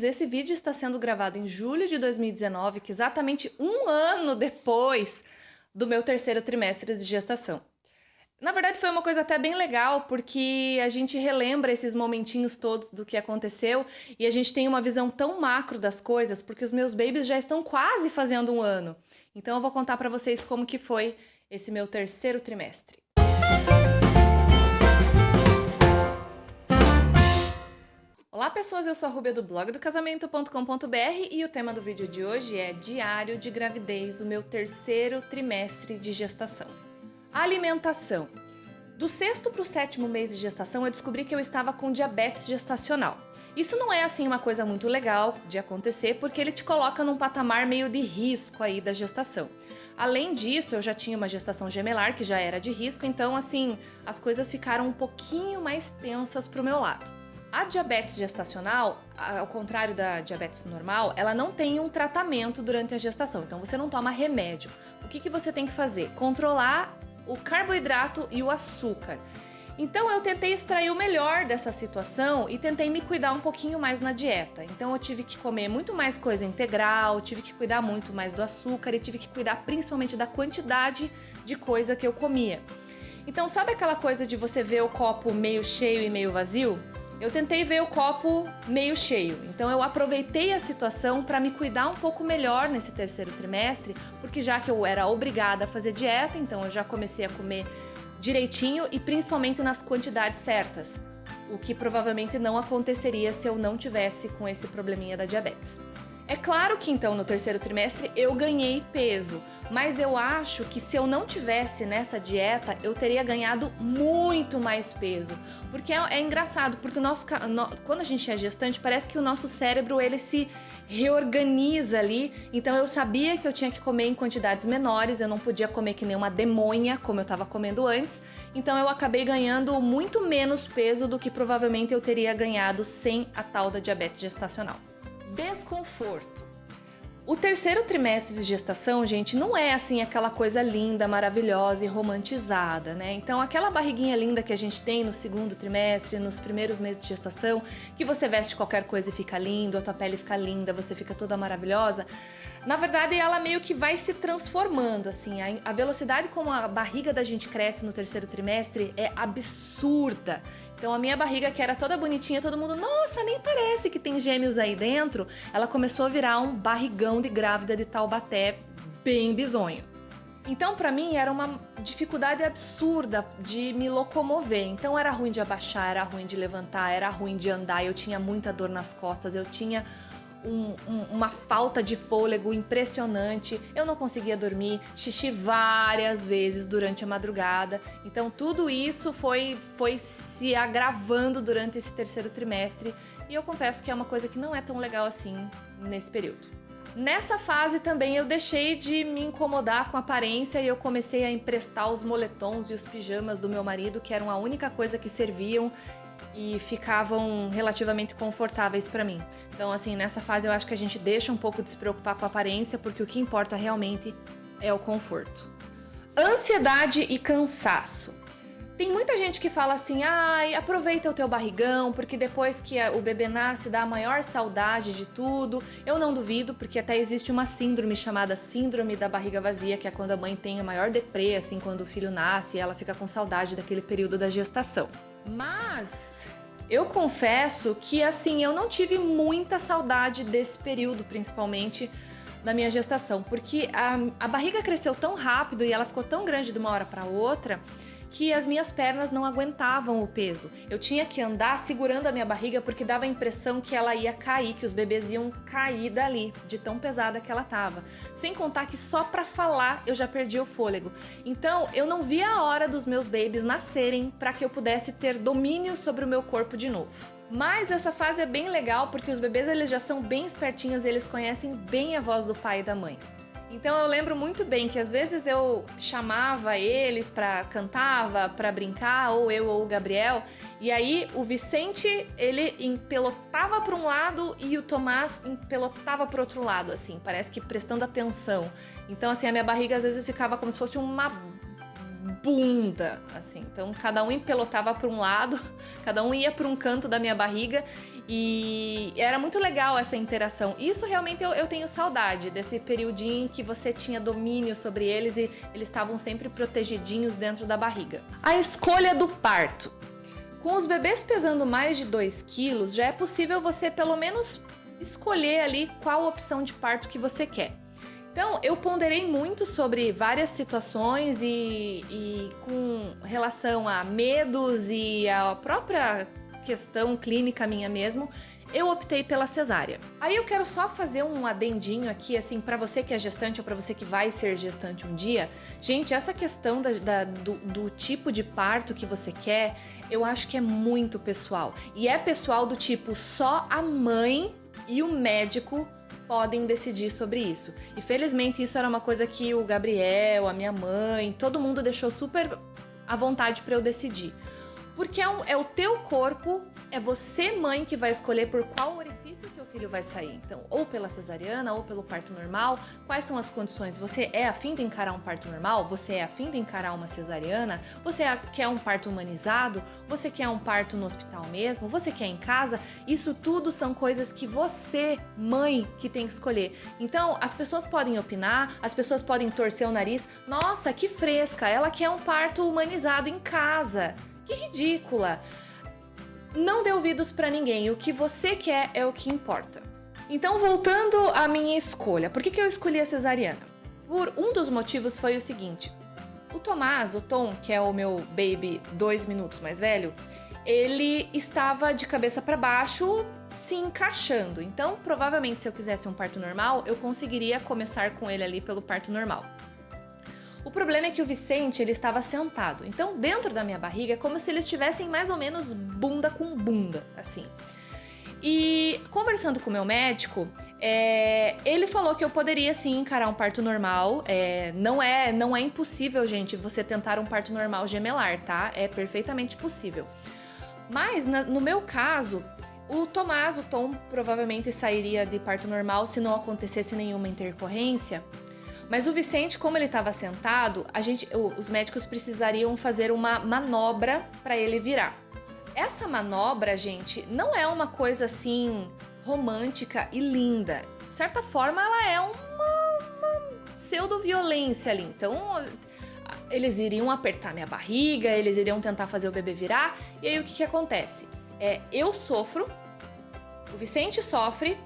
esse vídeo está sendo gravado em julho de 2019, que é exatamente um ano depois do meu terceiro trimestre de gestação. Na verdade foi uma coisa até bem legal, porque a gente relembra esses momentinhos todos do que aconteceu e a gente tem uma visão tão macro das coisas, porque os meus babies já estão quase fazendo um ano. Então eu vou contar pra vocês como que foi esse meu terceiro trimestre. Olá pessoas, eu sou a Rúbia do blog do casamento.com.br e o tema do vídeo de hoje é Diário de Gravidez, o meu terceiro trimestre de gestação. Alimentação. Do 6º para o 7º mês de gestação eu descobri que eu estava com diabetes gestacional. Isso não é assim uma coisa muito legal de acontecer, porque ele te coloca num patamar meio de risco aí da gestação. Além disso, eu já tinha uma gestação gemelar que já era de risco, então assim, as coisas ficaram um pouquinho mais tensas pro meu lado. A diabetes gestacional, ao contrário da diabetes normal, ela não tem um tratamento durante a gestação, então você não toma remédio. O que você tem que fazer? Controlar o carboidrato e o açúcar. Então eu tentei extrair o melhor dessa situação e tentei me cuidar um pouquinho mais na dieta. Então eu tive que comer muito mais coisa integral, tive que cuidar muito mais do açúcar e tive que cuidar principalmente da quantidade de coisa que eu comia. Então sabe aquela coisa de você ver o copo meio cheio e meio vazio? Eu tentei ver o copo meio cheio, então eu aproveitei a situação para me cuidar um pouco melhor nesse terceiro trimestre, porque já que eu era obrigada a fazer dieta, então eu já comecei a comer direitinho e principalmente nas quantidades certas, o que provavelmente não aconteceria se eu não tivesse com esse probleminha da diabetes. É claro que então no terceiro trimestre eu ganhei peso, mas eu acho que se eu não tivesse nessa dieta eu teria ganhado muito mais peso, porque é engraçado, porque quando a gente é gestante parece que o nosso cérebro ele se reorganiza ali, então eu sabia que eu tinha que comer em quantidades menores, eu não podia comer que nem uma demônia como eu estava comendo antes, então eu acabei ganhando muito menos peso do que provavelmente eu teria ganhado sem a tal da diabetes gestacional. Desconforto. O terceiro trimestre de gestação, gente, não é assim aquela coisa linda, maravilhosa e romantizada, né? Então aquela barriguinha linda que a gente tem no segundo trimestre, nos primeiros meses de gestação, que você veste qualquer coisa e fica lindo, a tua pele fica linda, você fica toda maravilhosa, na verdade ela meio que vai se transformando, assim, a velocidade como a barriga da gente cresce no terceiro trimestre é absurda. Então a minha barriga, que era toda bonitinha, todo mundo, nossa, nem parece que tem gêmeos aí dentro, ela começou a virar um barrigão de grávida de Taubaté bem bizonho. Então pra mim era uma dificuldade absurda de me locomover, então era ruim de abaixar, era ruim de levantar, era ruim de andar, eu tinha muita dor nas costas, eu tinha uma falta de fôlego impressionante, eu não conseguia dormir, xixi várias vezes durante a madrugada, então tudo isso foi se agravando durante esse terceiro trimestre e eu confesso que é uma coisa que não é tão legal assim nesse período. Nessa fase também eu deixei de me incomodar com a aparência e eu comecei a emprestar os moletons e os pijamas do meu marido, que eram a única coisa que serviam e ficavam relativamente confortáveis para mim. Então assim, nessa fase eu acho que a gente deixa um pouco de se preocupar com a aparência, porque o que importa realmente é o conforto. Ansiedade e cansaço. Tem muita gente que fala assim, ai, aproveita o teu barrigão, porque depois que o bebê nasce dá a maior saudade de tudo. Eu não duvido, porque até existe uma síndrome chamada síndrome da barriga vazia, que é quando a mãe tem a maior deprê, assim, quando o filho nasce e ela fica com saudade daquele período da gestação. Mas eu confesso que assim, eu não tive muita saudade desse período, principalmente da minha gestação, porque a barriga cresceu tão rápido e ela ficou tão grande de uma hora para outra que as minhas pernas não aguentavam o peso. Eu tinha que andar segurando a minha barriga porque dava a impressão que ela ia cair, que os bebês iam cair dali, de tão pesada que ela tava. Sem contar que só pra falar eu já perdi o fôlego. Então eu não via a hora dos meus babies nascerem para que eu pudesse ter domínio sobre o meu corpo de novo. Mas essa fase é bem legal porque os bebês eles já são bem espertinhos, eles conhecem bem a voz do pai e da mãe. Então eu lembro muito bem que às vezes eu chamava eles cantava pra brincar, ou eu ou o Gabriel, e aí o Vicente, ele empelotava para um lado e o Tomás empelotava pro outro lado, assim, parece que prestando atenção. Então assim, a minha barriga às vezes ficava como se fosse uma bunda, assim. Então cada um empelotava para um lado, cada um ia para um canto da minha barriga E era muito legal essa interação. Isso realmente eu tenho saudade, desse periodinho que você tinha domínio sobre eles e eles estavam sempre protegidinhos dentro da barriga. A escolha do parto. Com os bebês pesando mais de 2 quilos, já é possível você pelo menos escolher ali qual opção de parto que você quer. Então, eu ponderei muito sobre várias situações e com relação a medos e a própria questão clínica minha mesmo, eu optei pela cesárea. Aí eu quero só fazer um adendinho aqui, assim, pra você que é gestante ou pra você que vai ser gestante um dia. Gente, essa questão do tipo de parto que você quer, eu acho que é muito pessoal. E é pessoal do tipo, só a mãe e o médico podem decidir sobre isso. E felizmente isso era uma coisa que o Gabriel, a minha mãe, todo mundo deixou super à vontade para eu decidir. Porque é o teu corpo, é você, mãe, que vai escolher por qual orifício o seu filho vai sair. Então, ou pela cesariana, ou pelo parto normal. Quais são as condições? Você é afim de encarar um parto normal? Você é afim de encarar uma cesariana? Você quer um parto humanizado? Você quer um parto no hospital mesmo? Você quer em casa? Isso tudo são coisas que você, mãe, que tem que escolher. Então, as pessoas podem opinar, as pessoas podem torcer o nariz. Nossa, que fresca! Ela quer um parto humanizado em casa. Que ridícula! Não dê ouvidos pra ninguém, o que você quer é o que importa. Então, voltando à minha escolha, por que eu escolhi a cesariana? Por um dos motivos foi o seguinte: o Tomás, o Tom, que é o meu baby 2 minutos mais velho, ele estava de cabeça para baixo se encaixando. Então, provavelmente, se eu quisesse um parto normal, eu conseguiria começar com ele ali pelo parto normal. O problema é que o Vicente, ele estava sentado. Então, dentro da minha barriga, é como se eles estivessem mais ou menos bunda com bunda, assim. E conversando com o meu médico, ele falou que eu poderia sim encarar um parto normal. Não é impossível, gente, você tentar um parto normal gemelar, tá? É perfeitamente possível. Mas, no meu caso, o Tomás, o Tom, provavelmente sairia de parto normal se não acontecesse nenhuma intercorrência. Mas o Vicente, como ele estava sentado, os médicos precisariam fazer uma manobra para ele virar. Essa manobra, gente, não é uma coisa assim romântica e linda. De certa forma, ela é uma pseudo-violência ali. Então, eles iriam apertar minha barriga, eles iriam tentar fazer o bebê virar. E aí, o que acontece? Eu sofro, o Vicente sofre,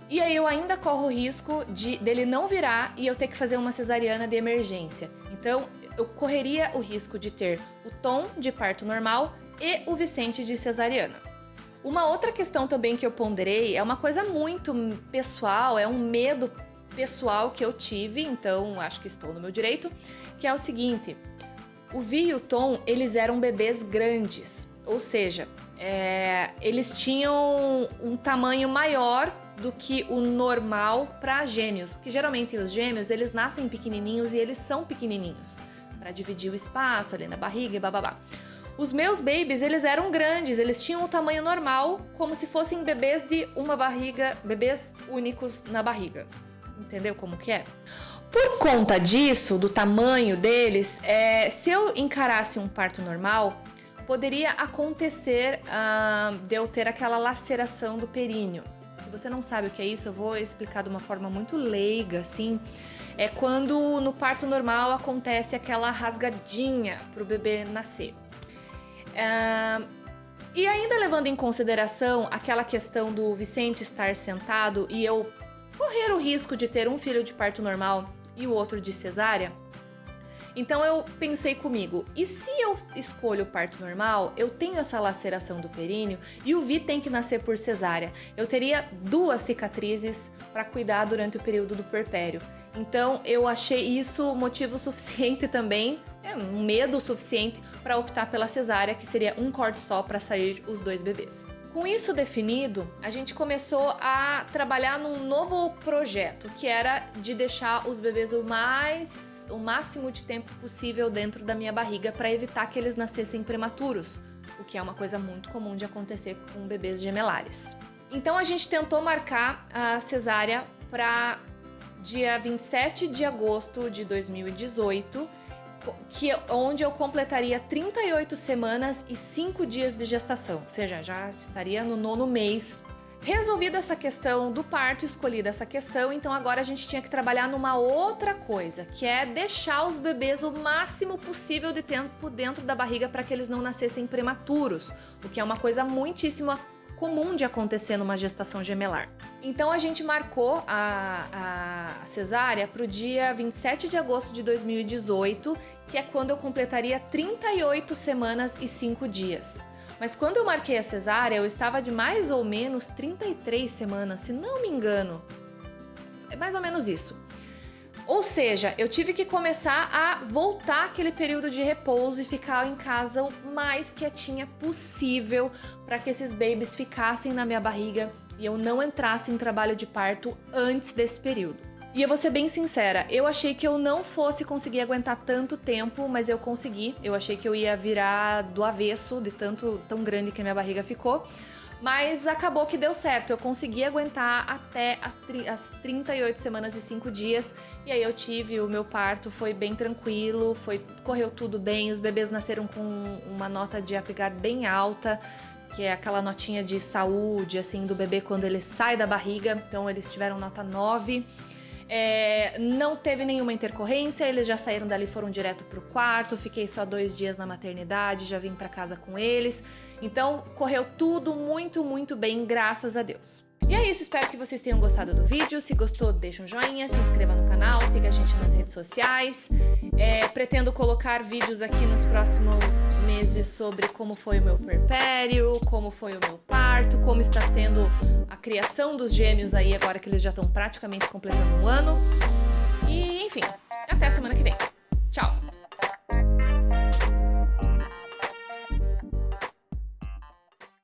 e aí eu ainda corro o risco dele não virar e eu ter que fazer uma cesariana de emergência. Então, eu correria o risco de ter o Tom de parto normal e o Vicente de cesariana. Uma outra questão também que eu ponderei é uma coisa muito pessoal, é um medo pessoal que eu tive, então acho que estou no meu direito, que é o seguinte: o Vi e o Tom, eles eram bebês grandes, ou seja, eles tinham um tamanho maior do que o normal para gêmeos, porque geralmente os gêmeos, eles nascem pequenininhos e eles são pequenininhos, para dividir o espaço ali na barriga e bababá. Os meus babies, eles eram grandes, eles tinham o tamanho normal, como se fossem bebês de uma barriga, bebês únicos na barriga. Entendeu como que é? Por conta disso, do tamanho deles, se eu encarasse um parto normal, poderia acontecer de eu ter aquela laceração do períneo. Se você não sabe o que é isso, eu vou explicar de uma forma muito leiga, assim. É quando no parto normal acontece aquela rasgadinha para o bebê nascer. E ainda levando em consideração aquela questão do Vicente estar sentado e eu correr o risco de ter um filho de parto normal e o outro de cesárea, então eu pensei comigo, e se eu escolho o parto normal, eu tenho essa laceração do períneo e o Vi tem que nascer por cesárea. Eu teria 2 cicatrizes para cuidar durante o período do puerpério. Então eu achei isso motivo suficiente também, um medo suficiente para optar pela cesárea, que seria um corte só para sair os 2 bebês. Com isso definido, a gente começou a trabalhar num novo projeto, que era de deixar os bebês o máximo de tempo possível dentro da minha barriga para evitar que eles nascessem prematuros, o que é uma coisa muito comum de acontecer com bebês gemelares. Então a gente tentou marcar a cesárea para dia 27 de agosto de 2018 onde eu completaria 38 semanas e 5 dias de gestação, ou seja, já estaria no 9º mês. Resolvida essa questão do parto, escolhida essa questão, então agora a gente tinha que trabalhar numa outra coisa, que é deixar os bebês o máximo possível de tempo dentro da barriga para que eles não nascessem prematuros, o que é uma coisa muitíssimo comum de acontecer numa gestação gemelar. Então a gente marcou a cesárea para o dia 27 de agosto de 2018, que é quando eu completaria 38 semanas e 5 dias. Mas quando eu marquei a cesárea, eu estava de mais ou menos 33 semanas, se não me engano. É mais ou menos isso. Ou seja, eu tive que começar a voltar aquele período de repouso e ficar em casa o mais quietinha possível para que esses babies ficassem na minha barriga e eu não entrasse em trabalho de parto antes desse período. E eu vou ser bem sincera, eu achei que eu não fosse conseguir aguentar tanto tempo, mas eu consegui. Eu achei que eu ia virar do avesso de tão grande que a minha barriga ficou. Mas acabou que deu certo, eu consegui aguentar até as 38 semanas e 5 dias. E aí eu tive o meu parto, foi bem tranquilo, correu tudo bem. Os bebês nasceram com uma nota de Apgar bem alta, que é aquela notinha de saúde, assim, do bebê quando ele sai da barriga. Então eles tiveram nota 9. Não teve nenhuma intercorrência, eles já saíram dali, foram direto pro quarto, fiquei só 2 dias na maternidade, já vim pra casa com eles. Então, correu tudo muito, muito bem, graças a Deus. E é isso, espero que vocês tenham gostado do vídeo. Se gostou, deixa um joinha, se inscreva no canal, siga a gente nas redes sociais. Pretendo colocar vídeos aqui nos próximos meses sobre como foi o meu puerpério, como foi o meu parto, como está sendo a criação dos gêmeos aí agora que eles já estão praticamente completando um ano. E, enfim,